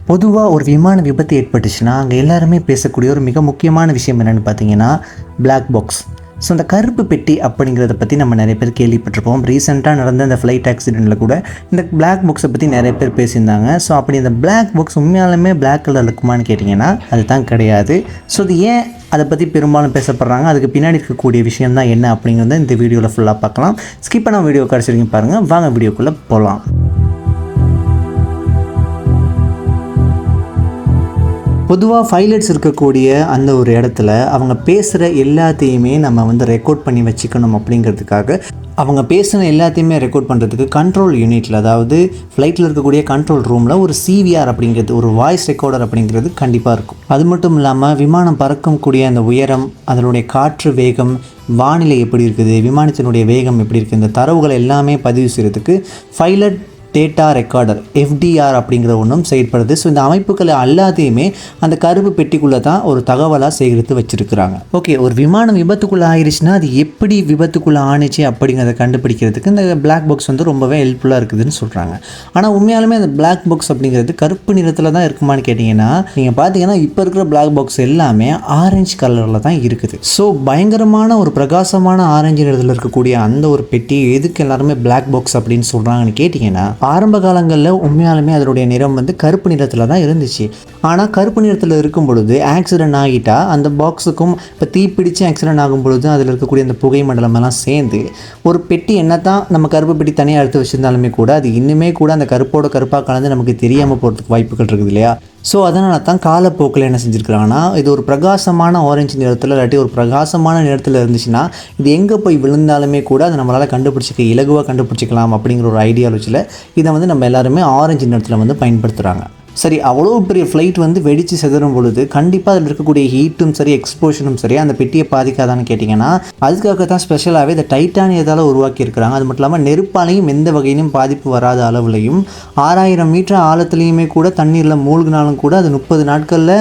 பொதுவாக ஒரு விமான விபத்து ஏற்பட்டுச்சுன்னா அங்கே எல்லாருமே பேசக்கூடிய ஒரு மிக முக்கியமான விஷயம் என்னென்னு பார்த்தீங்கன்னா பிளாக் பாக்ஸ். ஸோ அந்த கருப்பு பெட்டி அப்படிங்கிறத பற்றி நம்ம நிறைய பேர் கேள்விப்பட்டிருப்போம். ரீசெண்டாக நடந்த இந்த ஃப்ளைட் ஆக்சிடெண்ட்டில் கூட இந்த பிளாக் பாக்ஸை பற்றி நிறைய பேர் பேசியிருந்தாங்க. ஸோ அப்படி இந்த பிளாக் பாக்ஸ் உண்மையாலுமே பிளாக் கலர் இருக்குமான்னு கேட்டிங்கன்னா அது தான் கிடையாது. ஸோ அது ஏன் அதை பற்றி பெரும்பாலும் பேசப்படுறாங்க, அதுக்கு பின்னாடி இருக்கக்கூடிய விஷயம் தான் என்ன அப்படிங்கிறத இந்த வீடியோவில் ஃபுல்லாக பார்க்கலாம். ஸ்கிப் பண்ண வீடியோ கடைசி வரைக்கும் பாருங்கள். வாங்க வீடியோக்குள்ளே போகலாம். பொதுவாக பைலட்ஸ் இருக்கக்கூடிய அந்த ஒரு இடத்துல அவங்க பேசுகிற எல்லாத்தையுமே நம்ம ரெக்கார்ட் பண்ணி வச்சுக்கணும். அப்படிங்கிறதுக்காக அவங்க பேசுகிற எல்லாத்தையுமே ரெக்கார்ட் பண்ணுறதுக்கு கண்ட்ரோல் யூனிட்டில், அதாவது ஃப்ளைட்டில் இருக்கக்கூடிய கண்ட்ரோல் ரூமில் ஒரு சிவிஆர் அப்படிங்கிறது, ஒரு வாய்ஸ் ரெக்கார்டர் அப்படிங்கிறது கண்டிப்பாக இருக்கும். அது மட்டும் இல்லாமல் விமானம் பறக்கக்கூடிய அந்த உயரம், அதனுடைய காற்று வேகம், வானிலை எப்படி இருக்குது, விமானத்தினுடைய வேகம் எப்படி இருக்குது, இந்த தரவுகளை எல்லாமே பதிவு செய்கிறதுக்கு பைலட் டேட்டா ரெக்கார்டர் எஃப்டிஆர் அப்படிங்கிற ஒன்றும் செயல்படுது. ஸோ இந்த அமைப்புகளை எல்லாத்தையுமே அந்த கருப்பு பெட்டிக்குள்ளே தான் ஒரு தகவலாக சேகரித்து வச்சுருக்கிறாங்க. ஓகே, ஒரு விமானம் விபத்துக்குள்ளே ஆயிடுச்சுன்னா அது எப்படி விபத்துக்குள்ளே ஆணிச்சு அப்படிங்கிறத கண்டுபிடிக்கிறதுக்கு இந்த பிளாக் பாக்ஸ் ரொம்பவே ஹெல்ப்ஃபுல்லாக இருக்குதுன்னு சொல்கிறாங்க. ஆனால் உண்மையாலுமே அந்த பிளாக் பாக்ஸ் அப்படிங்கிறது கருப்பு நிறத்தில் தான் இருக்குமான்னு கேட்டிங்கன்னா, நீங்கள் பார்த்தீங்கன்னா இப்போ இருக்கிற பிளாக் பாக்ஸ் எல்லாமே ஆரஞ்சு கலரில் தான் இருக்குது. ஸோ பயங்கரமான ஒரு பிரகாசமான ஆரஞ்சு நிறத்தில் இருக்கக்கூடிய அந்த ஒரு பெட்டி எதுக்கு எல்லாருமே பிளாக் பாக்ஸ் அப்படின்னு சொல்கிறாங்கன்னு கேட்டிங்கன்னா, ஆரம்ப காலங்களில் உண்மையாலுமே அதனுடைய நிறம் கருப்பு நிறத்தில் தான் இருந்துச்சு. ஆனால் கருப்பு நிறத்தில் இருக்கும் பொழுது ஆக்சிடென்ட் ஆகிட்டா அந்த பாக்ஸுக்கும் இப்போ தீப்பிடிச்சு ஆக்சிடென்ட் ஆகும் பொழுது அதில் இருக்கக்கூடிய அந்த புகை மண்டலம் எல்லாம் சேர்ந்து ஒரு பெட்டி என்ன தான் நம்ம கருப்பு பெட்டி தனியாக எடுத்து வச்சுருந்தாலுமே கூட அது இன்னுமே கூட அந்த கருப்போட கருப்பாக கலந்து நமக்கு தெரியாமல் போகிறதுக்கு வாய்ப்புகள் இருக்குது இல்லையா? ஸோ அதனால தான் காலப்போக்கில் என்ன செஞ்சுருக்கிறாங்கன்னா, இது ஒரு பிரகாசமான ஆரஞ்சு நிறத்தில் இல்லாட்டி ஒரு பிரகாசமான நிறத்தில் இருந்துச்சுன்னா இது எங்கே போய் விழுந்தாலுமே கூட அதை நம்மளால் கண்டுபிடிச்சிக்க இலகுவாக கண்டுபிடிச்சிக்கலாம் அப்படிங்கிற ஒரு ஐடியாலஜியில் இதை நம்ம எல்லாருமே ஆரஞ்சு நிறத்தில் பயன்படுத்துகிறாங்க. சரி, அவ்வளோ பெரிய ஃப்ளைட் வெடித்து செதறும் பொழுது கண்டிப்பாக அதில் இருக்கக்கூடிய ஹீட்டும் சரி, எக்ஸ்போஷனும் சரி அந்த பெட்டியை பாதிக்காதான்னு கேட்டிங்கன்னா, அதுக்காக தான் ஸ்பெஷலாகவே இந்த டைட்டானியத்தால் உருவாக்கியிருக்கிறாங்க. அது மட்டும் இல்லாமல் நெருப்பாலையும் எந்த வகையிலும் பாதிப்பு வராத அளவுலையும் 6000 மீட்டர் ஆழத்துலேயுமே கூட தண்ணீரில் மூழ்கினாலும் கூட அது 30 நாட்களில்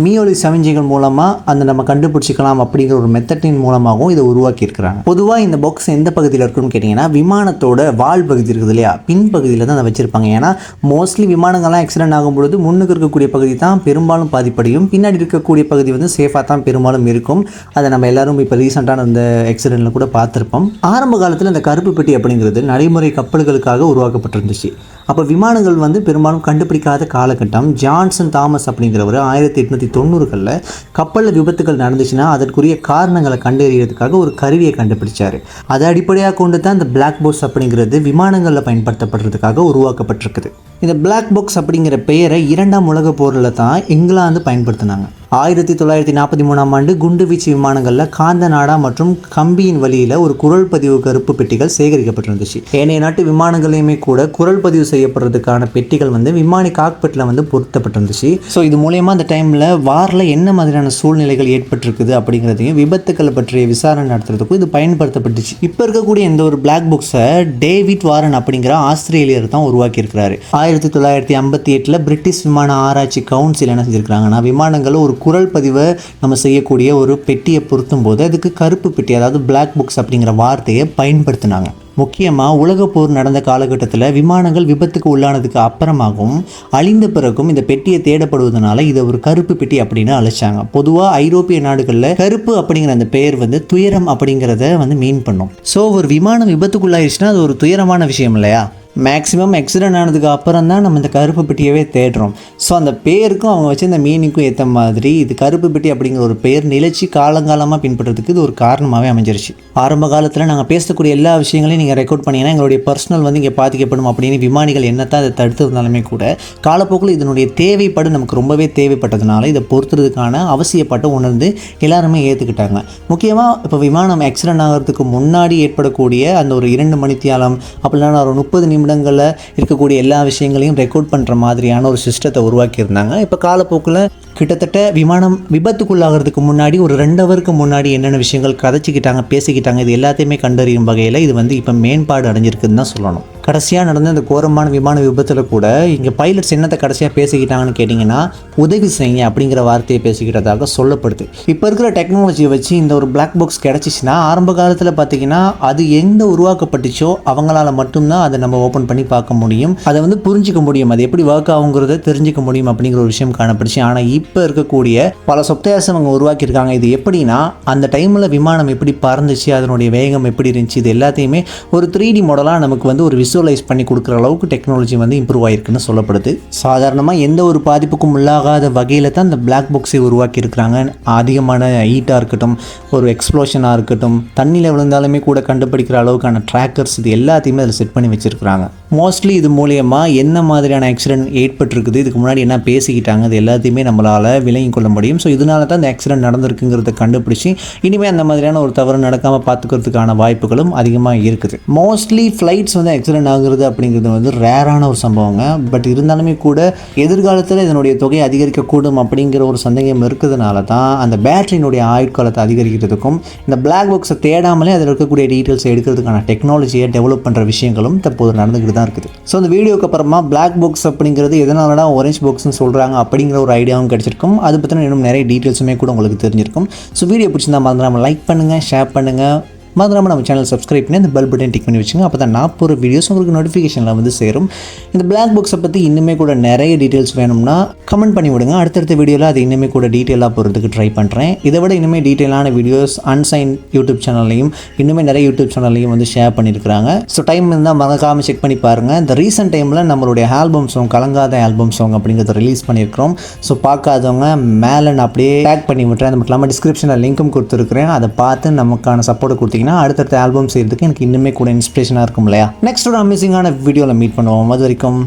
மீயொலி சமிஞ்சைகள் மூலமாக நம்ம கண்டுபிடிச்சிக்கலாம் அப்படிங்கிற ஒரு மெத்தடின் மூலமாகவும் இதை உருவாக்கியிருக்கிறாங்க. பொதுவாக இந்த பாக்ஸ் எந்த பகுதியில் இருக்குன்னு கேட்டிங்கன்னா, விமானத்தோட வால் பகுதி இருக்குது இல்லையா, பின் பகுதியில் தான் அதை வச்சுருப்பாங்க. ஏன்னா மோஸ்ட்லி விமானங்கள்லாம் ஆக்சிடென்ட் ஆகும் பொழுது முன்னுக்கு இருக்கக்கூடிய பகுதி தான் பெரும்பாலும் பாதிப்படையும், பின்னாடி இருக்கக்கூடிய பகுதி சேஃபாக தான் பெரும்பாலும் இருக்கும். அதை நம்ம எல்லாரும் இப்போ ரீசெண்டான அந்த ஆக்சிடென்ட்டில் கூட பார்த்துருப்போம். ஆரம்ப காலத்தில் இந்த கருப்பு பெட்டி அப்படிங்கிறது நடைமுறை கப்பல்களுக்காக உருவாக்கப்பட்டிருந்துச்சு. அப்போ விமானங்கள் பெரும்பாலும் கண்டுபிடிக்காத காலகட்டம். ஜான்சன் தாமஸ் அப்படிங்கிறவர் 1890களில் கப்பலில் விபத்துகள் நடந்துச்சுன்னா அதற்குரிய காரணங்களை கண்டறியறதுக்காக ஒரு கருவியை கண்டுபிடிச்சார். அதை அடிப்படையாக கொண்டு தான் இந்த பிளாக் பாக்ஸ் அப்படிங்கிறது விமானங்களில் பயன்படுத்தப்படுறதுக்காக உருவாக்கப்பட்டிருக்குது. இந்த பிளாக் பாக்ஸ் அப்படிங்கிற பெயரை 2ஆம் உலகப் போரில் தான் இங்கிலாந்து பயன்படுத்தினாங்க. 1943ஆம் ஆண்டு குண்டுவீச்சு விமானங்களில் காந்த நாடா மற்றும் கம்பியின் வழியில் ஒரு குரல் பதிவு கருப்பு பெட்டிகள் சேகரிக்கப்பட்டிருந்துச்சு. ஏனைய நாட்டு விமானங்களையுமே கூட குரல் பதிவு செய்யப்படுறதுக்கான பெட்டிகள் விமானி காக்பெட்டில் பொருத்தப்பட்டிருந்துச்சு. ஸோ இது மூலயமா அந்த டைமில் வாரில் என்ன மாதிரியான சூழ்நிலைகள் ஏற்பட்டிருக்குது அப்படிங்கிறதையும் விபத்துக்களை பற்றிய விசாரணை நடத்துறதுக்கும் இது பயன்படுத்தப்பட்டுச்சு. இப்போ இருக்கக்கூடிய இந்த ஒரு பிளாக் பாக்ஸை டேவிட் வாரன் அப்படிங்கிற ஆஸ்திரேலியர் தான் உருவாக்கியிருக்கிறாரு. 1958 பிரிட்டிஷ் விமான ஆராய்ச்சி கவுன்சில் என்ன செஞ்சிருக்கிறாங்கன்னா, விமானங்கள் ஒரு குரல் பதிவை நம்ம செய்யக்கூடிய ஒரு பெட்டியை பொருத்தும் போது அதுக்கு கருப்பு பெட்டி, அதாவது பிளாக் பாக்ஸ் அப்படிங்கிற வார்த்தையை பயன்படுத்தினாங்க. முக்கியமாக உலகப்போர் நடந்த காலகட்டத்தில் விமானங்கள் விபத்துக்கு உள்ளானதுக்கு அப்புறமாகவும் அழிந்த பிறகும் இந்த பெட்டியை தேடப்படுவதனால இதை ஒரு கருப்பு பெட்டி அப்படின்னு அழைச்சாங்க. பொதுவாக ஐரோப்பிய நாடுகளில் கருப்பு அப்படிங்கிற அந்த பெயர் துயரம் அப்படிங்கிறத மீன் பண்ணும். ஸோ ஒரு விமானம் விபத்துக்குள்ளாயிருச்சுன்னா அது ஒரு துயரமான விஷயம் இல்லையா? மேக்ஸிமம் ஆக்சிடென்ட் ஆனதுக்கு அப்புறம் தான் நம்ம இந்த கருப்பு பெட்டியவே தேடுறோம். ஸோ அந்த பேருக்கும் அவங்க வச்சு இந்த மீனிங்க்கும் ஏற்ற மாதிரி இது கருப்பு பெட்டி அப்படிங்கிற ஒரு பெயர் நிலைச்சி காலங்காலமாக பின்பற்றதுக்கு இது ஒரு காரணமாகவே அமைஞ்சிருச்சு. ஆரம்ப காலத்தில் நாங்கள் பேசக்கூடிய எல்லா விஷயங்களையும் நீங்கள் ரெக்கார்ட் பண்ணிங்கன்னா எங்களுடைய பர்சனல் இங்கே பாதிக்கப்படும் அப்படின்னு விமானிகள் என்னத்தான் அதை தடுத்திருந்தாலுமே கூட காலப்போக்கில் இதனுடைய தேவைப்பாடு நமக்கு ரொம்பவே தேவைப்பட்டதுனால இதை பொறுத்துறதுக்கான அவசியப்பட்டு உணர்ந்து எல்லாருமே ஏற்றுக்கிட்டாங்க. முக்கியமாக இப்போ விமானம் ஆக்சிடென்ட் ஆகிறதுக்கு முன்னாடி ஏற்படக்கூடிய அந்த ஒரு 2 மணித்தியாலம் அப்படின்னா ஒரு 30 நிமிடங்களில் இருக்கக்கூடிய எல்லா விஷயங்களையும் ரெக்கார்ட் பண்ணுற மாதிரியான ஒரு சிஸ்டத்தை உருவாக்கியிருந்தாங்க. இப்போ காலப்போக்கில் கிட்டத்தட்ட விமானம் விபத்துக்குள்ளாகிறதுக்கு முன்னாடி ஒரு 2 ஹவருக்கு முன்னாடி என்னென்ன விஷயங்கள் கதைச்சிக்கிட்டாங்க, பேசிக்கிட்டாங்க, இது எல்லாத்தையுமே கண்டறியும் வகையில் இது வந்து இப்போ மேம்பாடு அடைஞ்சிருக்குன்னு தான் சொல்லணும். கடைசியாக நடந்த இந்த கோரமான விமான விபத்தில் கூட இங்கே பைலட்ஸ் என்னத்தை கடைசியாக பேசிக்கிட்டாங்கன்னு கேட்டிங்கன்னா, உதவி செய்யுங்க அப்படிங்கிற வார்த்தையை பேசிக்கிட்டதாக சொல்லப்படுது. இப்போ இருக்கிற டெக்னாலஜியை வச்சு இந்த ஒரு பிளாக் பாக்ஸ் கிடச்சிச்சின்னா ஆரம்ப காலத்தில் பார்த்திங்கன்னா அது எங்கே உருவாக்கப்பட்டுச்சோ அவங்களால மட்டும்தான் அதை நம்ம ஓப்பன் பண்ணி பார்க்க முடியும், அதை வந்து புரிஞ்சிக்க முடியும், அது எப்படி ஒர்க் ஆகுங்கிறத தெரிஞ்சிக்க முடியும் அப்படிங்கிற ஒரு விஷயம் காணப்படுச்சு. ஆனால் இப்போ இருக்கக்கூடிய பல சாஃப்ட்வேர்ஸ் அவங்க உருவாக்கியிருக்காங்க. இது எப்படின்னா அந்த டைமில் விமானம் எப்படி பறந்துச்சு, அதனுடைய வேகம் எப்படி இருந்துச்சு, இது எல்லாத்தையுமே ஒரு 3D மாடலாக நமக்கு வந்து ஒரு விசுவலைஸ் பண்ணி கொடுக்குற அளவுக்கு டெக்னாலஜி வந்து இம்ப்ரூவ் ஆகிருக்குன்னு சொல்லப்படுது. சாதாரணமாக எந்த ஒரு பாதிப்புக்கும் உள்ளாகாத வகையில் தான் இந்த பிளாக் பாக்ஸை உருவாக்கியிருக்கிறாங்க. அதிகமான ஹீட்டாக இருக்கட்டும், ஒரு எக்ஸ்ப்ளோஷனாக இருக்கட்டும், தண்ணியில் விழுந்தாலுமே கூட கண்டுபிடிக்கிற அளவுக்கான ட்ராக்கர்ஸ், இது எல்லாத்தையுமே அதில் செட் பண்ணி வச்சுருக்கிறாங்க. மோஸ்ட்லி இது மூலியமாக என்ன மாதிரியான ஆக்சிடென்ட் ஏற்பட்டிருக்குது, இதுக்கு முன்னாடி என்ன பேசிக்கிட்டாங்க, இது எல்லாத்தையுமே நம்மளால் விளங்கி கொள்ள முடியும். ஸோ இதனால தான் இந்த ஆக்சிடென்ட் நடந்திருக்குங்கிறத கண்டுபிடிச்சி இனிமேல் அந்த மாதிரியான ஒரு தவறு நடக்காமல் பார்த்துக்கிறதுக்கான வாய்ப்புகளும் அதிகமாக இருக்குது. மோஸ்ட்லி ஃப்ளைட்ஸ் வந்து ஆக்சிடென்ட் ஆகுறது அப்படிங்கிறது வந்து ரேரான ஒரு சம்பவங்க. பட் இருந்தாலுமே கூட எதிர்காலத்தில் இதனுடைய தொகை அதிகரிக்கக்கூடும் அப்படிங்கிற ஒரு சந்தேகம் இருக்கிறதுனால தான் அந்த பேட்டரியினுடைய ஆயுட்காலத்தை அதிகரிக்கிறதுக்கும் இந்த பிளாக் பாக்ஸை தேடாமலே அதில் இருக்கக்கூடிய டீட்டெயில்ஸை எடுக்கிறதுக்கான டெக்னாலஜியை டெவலப் பண்ணுற விஷயங்களும் தற்போது நடந்துக்கிட்டு தான் இருக்குது. ஸோ இந்த வீடியோக்கு அப்புறமா பிளாக் பாக்ஸ் அப்படிங்கிறது எதனாலடா ஆரஞ்ச் பாக்ஸ்னு சொல்கிறாங்க அப்படிங்கிற ஒரு ஐடியாவும் கிடச்சிருக்கும். அது பற்றின இன்னும் நிறைய டீட்டெயில்ஸுமே கூட உங்களுக்கு தெரிஞ்சிருக்கும். ஸோ வீடியோ பிடிச்சிருந்தா மறந்துடாமல் லைக் பண்ணுங்கள், ஷேர் பண்ணுங்கள், மறந்துடாமல் நம்ம சேனல் சப்ஸ்கிரைப் பண்ணி அந்த பெல் பட்டன் டிக் பண்ணி வச்சுங்க. அப்போ தான் நான் போகிற வீடியோஸ் உங்களுக்கு நோட்டிஃபிகேஷனில் வந்து சேரும். இந்த பிளாக் பாக்ஸை பற்றி இன்னுமே கூட நிறைய டீட்டெயில்ஸ் வேணும்னா கமெண்ட் பண்ணி விடுங்க. அடுத்தடுத்த வீடியோவில் அது இன்னுமே கூட டீட்டெயிலாக போகிறதுக்கு ட்ரை பண்ணுறேன். இதை விட இன்னுமே டீட்டெயிலான வீடியோஸ் அன்சைன் யூடியூப் சேனல்லையும் இன்னுமே நிறைய யூடியூப் சேனல்லையும் வந்து ஷேர் பண்ணியிருக்கிறாங்க. ஸோ டைம் இருந்தால் மறக்காமல் செக் பண்ணி பாருங்கள். இந்த ரீசெண்ட் டைமில் நம்மளுடைய ஆல்பம் சாங், கலங்காத ஆல்பம் சாங் அப்படிங்கிறத ரிலீஸ் பண்ணியிருக்கிறோம். ஸோ பார்க்காதவங்க மேலே நான் அப்படியே டேக் பண்ணி விட்டுறேன். அது மட்டும் இல்லாமல் டிஸ்கிரிப்ஷனில் லிங்க்கும் கொடுத்துருக்குறேன். அதை பார்த்து நமக்கான சப்போர்ட் கொடுத்தீங்கன்னா அடுத்தடுத்த ஆல்பம் செய்யறதுக்கு எனக்கு இன்னுமே கூட இன்ஸ்பிரேஷனாக இருக்கும் இல்லையா? நெக்ஸ்ட் ஒரு அமேசிங்கான வீடியோவில் மீட் பண்ணுவோம். அது வரைக்கும்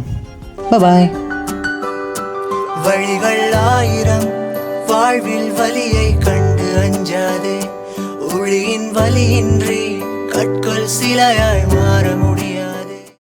பாய். வழிகள் 1000 வாழ்வில் வலியை கண்டு அஞ்சாதே, ஒளியின் வலியின்றி கற்கள் சிலையாய் மாற முடியும்.